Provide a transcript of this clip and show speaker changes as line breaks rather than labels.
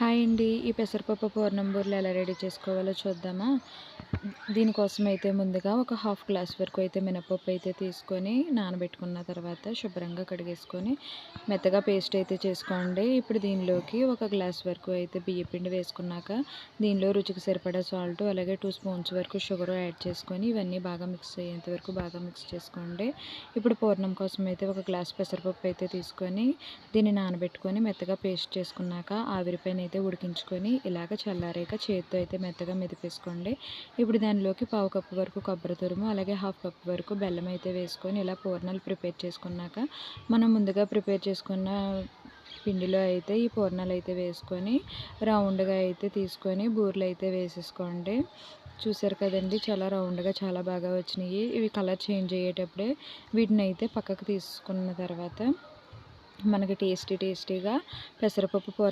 Hi అండి. ఈ పెసరపప్పు పూర్ణం బూరెలు ఎలా రెడీ చేసుకోవాలో చూద్దామా? దీనికోసం అయితే ముందుగా ఒక హాఫ్ గ్లాస్ వరకు అయితే మినపప్పు అయితే తీసుకొని నానబెట్టుకున్న తర్వాత శుభ్రంగా కడిగేసుకొని మెత్తగా పేస్ట్ అయితే చేసుకోండి. ఇప్పుడు దీనిలోకి ఒక గ్లాస్ వరకు అయితే బియ్యపిండి వేసుకున్నాక దీనిలో రుచికి సరిపడా సాల్ట్ అలాగే 2 స్పూన్స్ వరకు షుగర్ యాడ్ చేసుకొని ఇవన్నీ బాగా మిక్స్ అయ్యేంత వరకు బాగా మిక్స్ చేసుకోండి. ఇప్పుడు పూర్ణం కోసం అయితే ఒక గ్లాస్ పెసరపప్పు అయితే తీసుకొని దీన్ని నానబెట్టుకొని మెత్తగా పేస్ట్ చేసుకున్నాక ఆవిరిపైన అయితే ఉడికించుకొని ఇలాగ చల్లారాక చేతితో అయితే మెత్తగా మెదిపేసుకోండి. ఇప్పుడు దానిలోకి పావు కప్పు వరకు కొబ్బరి తురుము అలాగే హాఫ్ కప్ వరకు బెల్లం అయితే వేసుకొని ఇలా పూర్ణాలు ప్రిపేర్ చేసుకున్నాక మనం ముందుగా ప్రిపేర్ చేసుకున్న పిండిలో అయితే ఈ పూర్ణాలు అయితే వేసుకొని రౌండ్గా అయితే తీసుకొని బూరెలు అయితే వేసేసుకోండి. చూసారు కదండి, చాలా రౌండ్గా చాలా బాగా వచ్చినాయి. ఇవి కలర్ చేంజ్ అయ్యేటప్పుడే వీటిని అయితే పక్కకు తీసుకున్న తర్వాత మనకి టేస్టీగా పెసరపప్పు